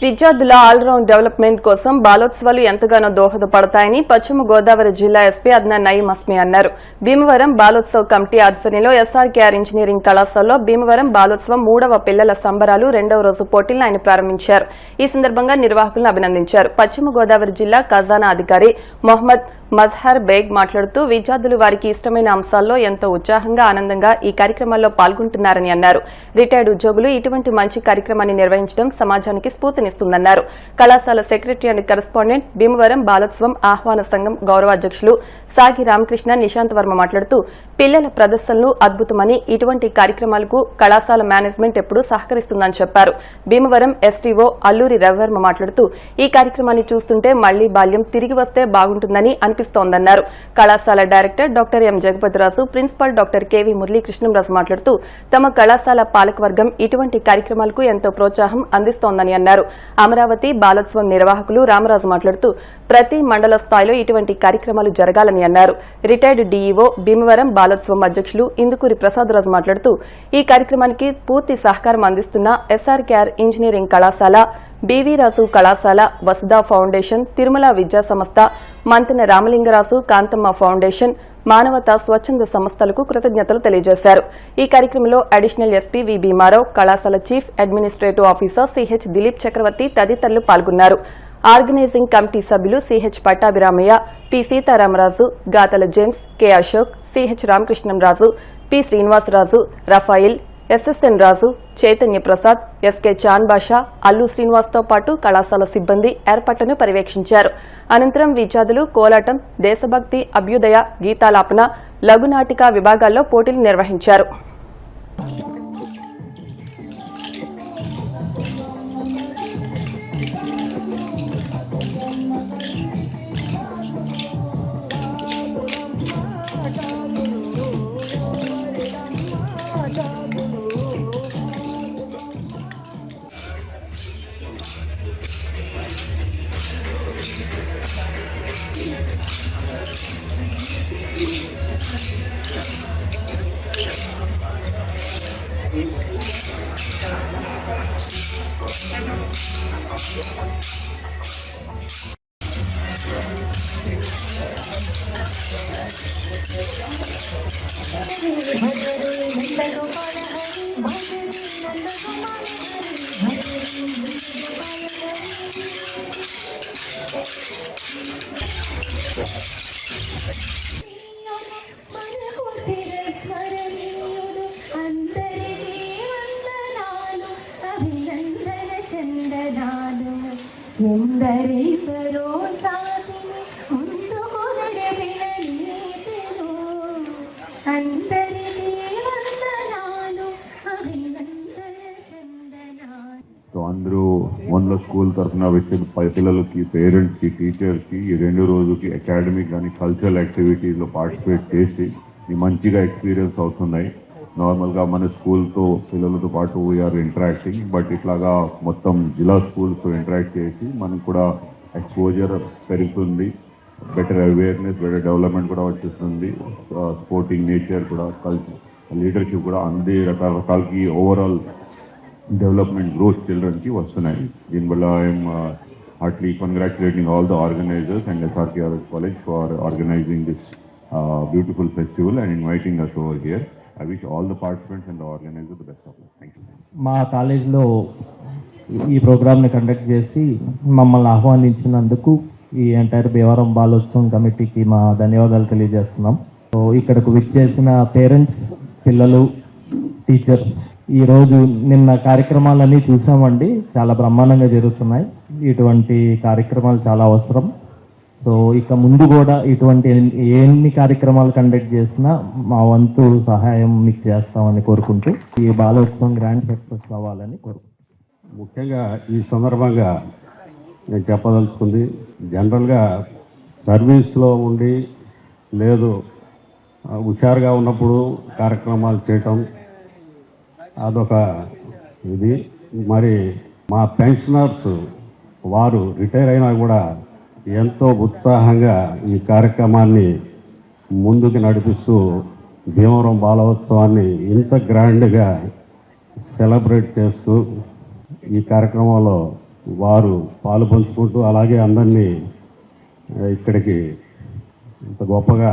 విద్యార్థుల all round development కోసం బాలోత్సవాలు ఎంతగానో దోహదపడతాయని పశ్చిమ గోదావరి జిల్లా ఎస్పీ అద్నాన్ నయీం అస్మి అన్నారు. భీమవరం బాలోత్సవ్ కమిటీ ఆధ్వర్యంలో ఎస్ఆర్కేఆర్ ఇంజనీరింగ్ కళాశాలలో భీమవరం బాలోత్సవం 3వ పిల్లల సంబరాలు 2వ రోజు పోటీలను ఆయన ప్రారంభించారు. ఈ సందర్భంగా నిర్వాహకులను అభినందించారు. పశ్చిమ గోదావరి జిల్లా ఖజానా అధికారి మొహమ్మద్ మజ్హర్ బేగ్ మాట్లాడుతూ విద్యార్థులు వారికి ఇష్టమైన అంశాల్లో ఎంతో ఉత్సాహంగా ఆనందంగా ఈ కార్యక్రమాల్లో పాల్గొంటున్నారని అన్నారు. రిటైర్డ్ ఉద్యోగులు ఇటువంటి మంచి కార్యక్రమాన్ని నిర్వహించడం సమాజానికి స్ఫూర్తినిస్తుందన్నారు. కళాశాల సెక్రటరీ అండ్ కరెస్పాండెంట్ భీమవరం బాలోత్సవం ఆహ్వాన సంఘం గౌరవ అధ్యక్షులు సాగి రామకృష్ణ నిశాంత్ వర్మ మాట్లాడుతూ పిల్లల ప్రదర్శనలు అద్భుతమని ఇటువంటి కార్యక్రమాలకు కళాశాల మేనేజ్మెంట్ ఎప్పుడూ సహకరిస్తుందని చెప్పారు. భీమవరం ఎస్టీఓ అల్లూరి రవివర్మ మాట్లాడుతూ ఈ కార్యక్రమాన్ని చూస్తుంటే మళ్లీ బాల్యం తిరిగి వస్తే బాగుంటుందని అనిపిస్తోందన్నారు. కళాశాల director doctor M Jagapathiraju, principal doctor KV Muralikrishnamraju మాట్లాడుతూ తమ కళాశాల పాలకవర్గం ఇటువంటి కార్యక్రమాలకు ఎంతో ప్రోత్సాహం అందిస్తోందని అన్నారు. అమరావతి బాలోత్సవం నిర్వాహకులు రామరాజు మాట్లాడుతూ ప్రతి మండల స్థాయిలో ఇటువంటి కార్యక్రమాలు జరగాలని అన్నారు. రిటైర్డ్ డీఈఓ భీమవరం బాలోత్సవం అధ్యక్షులు ఇందుకూరి ప్రసాదరాజు మాట్లాడుతూ ఈ కార్యక్రమానికి పూర్తి సహకారం అందిస్తున్న ఎస్ఆర్కేఆర్ ఇంజనీరింగ్ కళాశాల, బివి రాజు కళాశాల, వసుధ ఫౌండేషన్, తిరుమల విద్యా సంస్థ, మంతెన రామలింగరాజు కాంతమ్మ ఫౌండేషన్, మానవతా స్వచ్ఛంద సంస్థలకు కృతజ్ఞతలు తెలియజేశారు. ఈ కార్యక్రమంలో అడిషనల్ ఎస్పీ వి భీమారావు, కళాశాల chief administrative officer CH Dilip Chakravarthy తదితరులు పాల్గొన్నారు. ఆర్గనైజింగ్ కమిటీ సభ్యులు CH Pattabhiramaiah, P Seetharamaraju, Gathala James, K Ashok, CH Ramakrishnamraju, P Srinivasaraju, Raphael, SSN Raju, Chaitanya Prasad, SK Chan Basha, Allu శ్రీనివాస్తో పాటు కళాశాల సిబ్బంది ఏర్పాట్లను పర్యవేక్షించారు. అనంతరం విద్యార్థులు కోలాటం, దేశభక్తి, అభ్యుదయ, గీతాలాపన, లఘునాటిక విభాగాల్లో పోటీలు నిర్వహించారు. అందరూ వన్లో స్కూల్ తరఫున వచ్చే పిల్లలకి, పేరెంట్స్కి, టీచర్స్కి ఈ 2 రోజుకి అకాడమిక్ కానీ కల్చరల్ యాక్టివిటీస్లో పార్టిసిపేట్ చేసి మంచిగా ఎక్స్పీరియన్స్ అవుతున్నాయి. నార్మల్గా మన స్కూల్తో పిల్లలతో పాటు వీఆర్ ఇంటరాక్టింగ్, బట్ ఇట్లాగా మొత్తం జిల్లా స్కూల్స్తో ఇంటరాక్ట్ చేసి మనకు కూడా ఎక్స్పోజర్ పెరుగుతుంది, బెటర్ అవేర్నెస్, బెటర్ డెవలప్మెంట్ కూడా వచ్చేస్తుంది. స్పోర్టింగ్ నేచర్ కూడా, కల్చర్, లీడర్షిప్ కూడా అన్ని రకాలకి ఓవరాల్ డెవలప్మెంట్ గ్రోత్ చిల్డ్రన్కి వస్తున్నాయి. దీనివల్ల I'm heartily congratulating all the organisers and SRKR college for organising this beautiful festival and inviting us over here. I wish all the participants and the organizers the best of luck. Thank you. మా కాలేజ్లో ఈ ప్రోగ్రామ్ని conduct చేసి మమ్మల్ని ఆహ్వానించినందుకు ఈ entire Bhimavaram బాలోత్సవం కమిటీకి మా ధన్యవాదాలు తెలియజేస్తున్నాం. సో ఇక్కడకు విచ్చేసిన పేరెంట్స్, పిల్లలు, టీచర్స్, ఈరోజు నిన్న కార్యక్రమాలన్నీ చూసామండి. చాలా బ్రహ్మాండంగా జరుగుతున్నాయి. ఇటువంటి కార్యక్రమాలు చాలా అవసరం. సో ఇక ముందు కూడా ఇటువంటి ఎన్ని కార్యక్రమాలు కండక్ట్ చేసినా మా వంతు సహాయం మీకు చేస్తామని కోరుకుంటూ ఈ బాలోత్సవం గ్రాండ్ సక్సెస్ అవ్వాలని కోరుకుంటున్నాం. ముఖ్యంగా ఈ సందర్భంగా నేను చెప్పదలుచుకుంది, జనరల్గా సర్వీస్లో ఉండి లేదు హుషారుగా ఉన్నప్పుడు కార్యక్రమాలు చేయటం అదొక ఇది. మరి మా పెన్షనర్స్ వారు రిటైర్ అయినా కూడా ఎంతో ఉత్సాహంగా ఈ కార్యక్రమాన్ని ముందుకు నడిపిస్తూ భీమవరం బాలోత్సవాన్ని ఇంత గ్రాండ్గా సెలబ్రేట్ చేస్తూ ఈ కార్యక్రమంలో వారు పాలు పంచుకుంటూ అలాగే అందరినీ ఇక్కడికి ఇంత గొప్పగా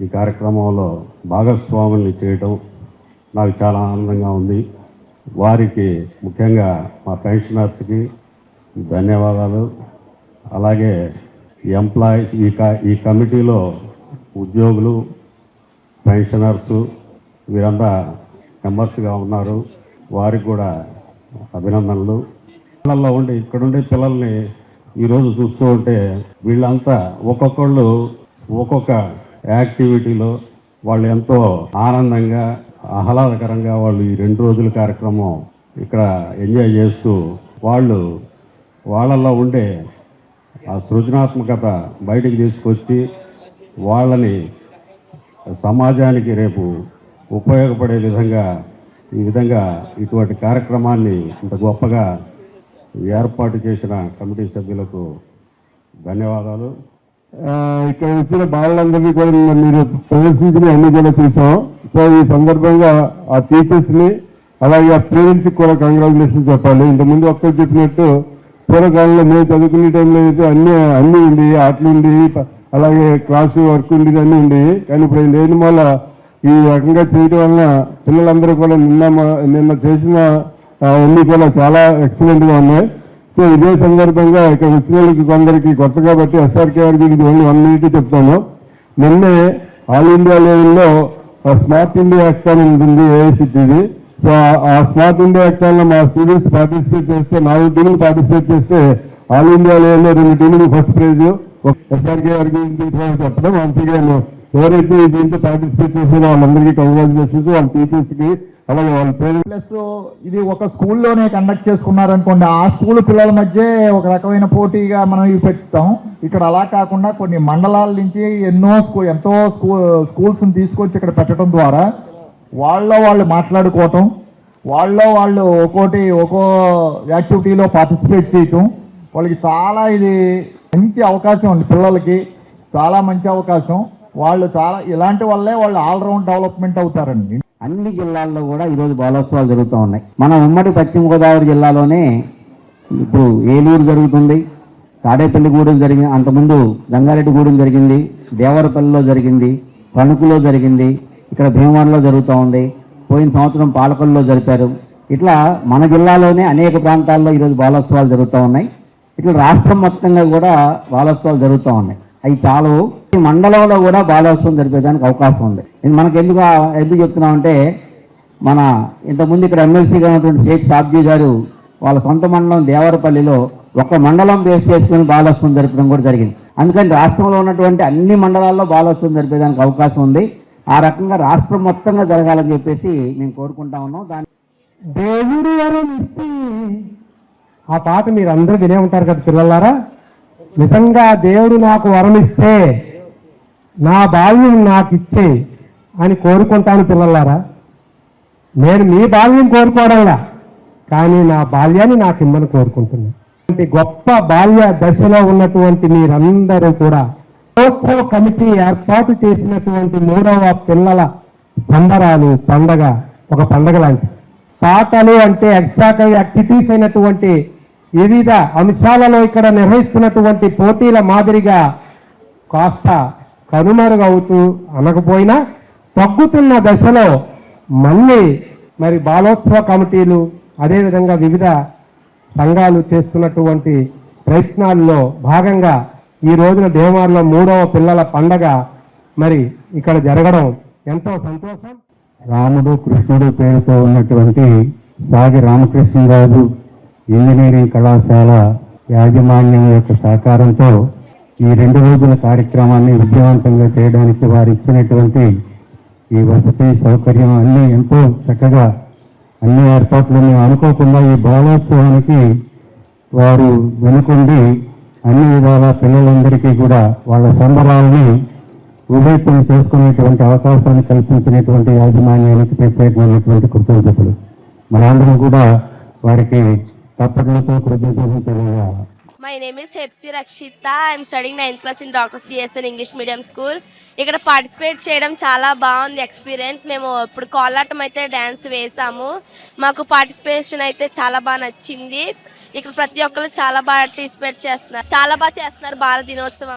ఈ కార్యక్రమంలో భాగస్వాముల్ని చేయటం నాకు చాలా ఆనందంగా ఉంది. వారికి ముఖ్యంగా మా పెన్షనర్స్కి ధన్యవాదాలు. అలాగే ఎంప్లాయీస్ ఈ కమిటీలో ఉద్యోగులు, పెన్షనర్సు వీరంతా మెంబర్స్గా ఉన్నారు. వారికి కూడా అభినందనలు. పిల్లల్లో ఉండి ఇక్కడుండే పిల్లల్ని ఈరోజు చూస్తూ ఉంటే వీళ్ళంతా ఒక్కొక్కళ్ళు ఒక్కొక్క యాక్టివిటీలో వాళ్ళు ఎంతో ఆనందంగా ఆహ్లాదకరంగా వాళ్ళు ఈ 2 రోజుల కార్యక్రమం ఇక్కడ ఎంజాయ్ చేస్తూ వాళ్ళల్లో ఉండే ఆ సృజనాత్మకత బయటికి తీసుకొచ్చి వాళ్ళని సమాజానికి రేపు ఉపయోగపడే విధంగా ఇటువంటి కార్యక్రమాన్ని ఇంత గొప్పగా ఏర్పాటు చేసిన కమిటీ సభ్యులకు ధన్యవాదాలు. ఇక్కడ వచ్చిన బాలలందరినీ కూడా మీరు ప్రదర్శించిన అన్ని కూడా చూసాం. సో ఈ సందర్భంగా ఆ టీచర్స్ని అలాగే ఆ పేరెంట్స్కి కూడా కంగ్రాచులేషన్ చెప్పాలి. ఇంతకుముందు ఒక్కరు చెప్పినట్టు పూర్వకాలంలో మేము చదువుకునే టైంలో అయితే అన్నీ ఉండేవి, ఆటలు ఉండేవి, అలాగే క్లాసు వర్క్ ఉండేది అన్నీ ఉండేవి. కానీ ఇప్పుడు లేని వల్ల ఈ రకంగా చేయడం వలన పిల్లలందరూ కూడా నిన్న చేసిన అన్నీ కూడా చాలా ఎక్సలెంట్గా ఉన్నాయి. సో ఇదే సందర్భంగా ఇక్కడ వచ్చిన వాళ్ళకి కొందరికి కొత్త కాబట్టి ఎస్ఆర్కేఆర్ గురించి ఓన్లీ 1 minute చెప్తాను. నిన్నే ఆల్ ఇండియా లెవెల్లో స్మార్ట్ ఇండియా యాక్టాన్ ఉంటుంది ఏఐసిటిది. సో ఆ స్మార్ట్ ఇండియా యాక్టాన్లో మా స్టూడెంట్స్ పార్టిసిపేట్ చేస్తే 4 టీములు పార్టిసిపేట్ చేస్తే ఆల్ ఇండియా లెవెల్లో 2 టీములు ఫస్ట్ ప్రైజ్. ఎస్ఆర్కేఆర్ గురించి చెప్పడం మంచిగా ఎవరైతే దీంట్లో పార్టిసిపేట్ చేసారో వాళ్ళందరికీ కంగ్రాచులేషన్స్, వాళ్ళ టీచర్స్కి అలాగే వాళ్ళ పేరెంట్స్. ప్లస్ ఇది ఒక స్కూల్లోనే కండక్ట్ చేసుకున్నారనుకోండి, ఆ స్కూల్ పిల్లల మధ్య ఒక రకమైన పోటీగా మనం ఇవి పెడతాం. ఇక్కడ అలా కాకుండా కొన్ని మండలాల నుంచి ఎంతో స్కూల్స్ని తీసుకొచ్చి ఇక్కడ పెట్టడం ద్వారా వాళ్ళు మాట్లాడుకోవటం, వాళ్ళు ఒక్కో యాక్టివిటీలో పార్టిసిపేట్ చేయటం, వాళ్ళకి చాలా ఇది మంచి అవకాశం ఉంది. పిల్లలకి చాలా మంచి అవకాశం. ఇలాంటి వల్లే వాళ్ళు ఆల్రౌండ్ డెవలప్మెంట్ అవుతారండి. అన్ని జిల్లాల్లో కూడా ఈరోజు బాలోత్సవాలు జరుగుతూ ఉన్నాయి. మన ఉమ్మడి పశ్చిమ గోదావరి జిల్లాలోనే ఇప్పుడు ఏలూరు జరుగుతుంది, తాడేపల్లిగూడెం జరిగింది, అంతకుముందు గంగారెడ్డిగూడెం జరిగింది, దేవరపల్లిలో జరిగింది, తణుకులో జరిగింది, ఇక్కడ భీమవరంలో జరుగుతూ ఉంది, పోయిన సంవత్సరం పాలకొల్లులో జరిపారు. ఇట్లా మన జిల్లాలోనే అనేక ప్రాంతాల్లో ఈరోజు బాలోత్సవాలు జరుగుతూ ఉన్నాయి. ఇట్లా రాష్ట్రం మొత్తంగా కూడా బాలోత్సవాలు జరుగుతూ ఉన్నాయి. అవి చాలు. ఈ మండలంలో కూడా బాలోత్సవం జరిపేదానికి అవకాశం ఉంది. మనకు ఎందుకు చెప్తున్నామంటే, మన ఇంతకుముందు ఇక్కడ ఎమ్మెల్సీగా ఉన్నటువంటి షేక్ సాబ్జీ గారు వాళ్ళ సొంత మండలం దేవరపల్లిలో ఒక మండలం బేస్ చేసుకుని బాలోత్సవం జరపడం కూడా జరిగింది. అందుకని రాష్ట్రంలో ఉన్నటువంటి అన్ని మండలాల్లో బాలోత్సవం జరిపేదానికి అవకాశం ఉంది. ఆ రకంగా రాష్ట్రం మొత్తంగా జరగాలని చెప్పేసి మేము కోరుకుంటా ఉన్నాం. దాని దేవుడు వరం ఇస్తే ఆ పాట మీరు అందరూ వినే ఉంటారు కదా పిల్లలారా. నిజంగా దేవుడు నాకు వరం ఇస్తే నా బాల్యం నాకు ఇచ్చే అని కోరుకుంటాను పిల్లలారా. నేను మీ బాల్యం కోరుకోవడంలా, కానీ నా బాల్యాన్ని నాకు ఇమ్మని కోరుకుంటున్నాను. గొప్ప బాల్య దశలో ఉన్నటువంటి మీరందరూ కూడా బాలోత్సవ కమిటీ ఏర్పాటు చేసినటువంటి 3వ పిల్లల సంబరాలు పండగ ఒక పండగ లాంటి పాటలు అంటే ఎక్స్ట్రా యాక్టివిటీస్ అయినటువంటి వివిధ అంశాలలో ఇక్కడ నిర్వహిస్తున్నటువంటి పోటీల మాదిరిగా కాస్త కనుమరుగవుతూ అనకపోయినా తగ్గుతున్న దశలో మళ్ళీ మరి బాలోత్సవ కమిటీలు అదేవిధంగా వివిధ సంఘాలు చేస్తున్నటువంటి ప్రయత్నాల్లో భాగంగా ఈ రోజున భీమవరంలో 3వ పిల్లల పండగ మరి ఇక్కడ జరగడం ఎంతో సంతోషం. రాముడు కృష్ణుడు పేరుతో ఉన్నటువంటి సాగి రామకృష్ణరాజు ఇంజనీరింగ్ కళాశాల యాజమాన్యం యొక్క సహకారంతో ఈ 2 రోజుల కార్యక్రమాన్ని విజయవంతంగా చేయడానికి వారు ఇచ్చినటువంటి ఈ వసతి సౌకర్యం అన్నీ ఎంతో చక్కగా అన్ని ఏర్పాట్లు మేము అనుకోకుండా ఈ బాలోత్సవానికి వారు వెనుకొండి అన్ని విధాల పిల్లలందరికీ కూడా వాళ్ళ సంబరాలని ఉభయత్వం చేసుకునేటువంటి అవకాశాన్ని కల్పించినటువంటి యాజమాన్యానికి ప్రత్యేకమైనటువంటి కృతజ్ఞతలు. మనందరం కూడా వారికి తప్పట్లతో కృతజ్ఞతలు తెలియజేయాలి. My name is Hepsi Rakshita. I am studying 9th class in Dr. CSN English Medium School. ఇక్కడ పార్టిసిపేట్ చేయడం చాలా బాగుంది ఎక్స్పీరియన్స్. మేము ఇప్పుడు కోలాటం అయితే డ్యాన్స్ వేసాము. మాకు పార్టిసిపేషన్ అయితే చాలా బాగా నచ్చింది. ఇక్కడ ప్రతి ఒక్కరు చాలా బాగా పార్టిసిపేట్ చేస్తున్నారు, చాలా బాగా చేస్తున్నారు బాల దినోత్సవం.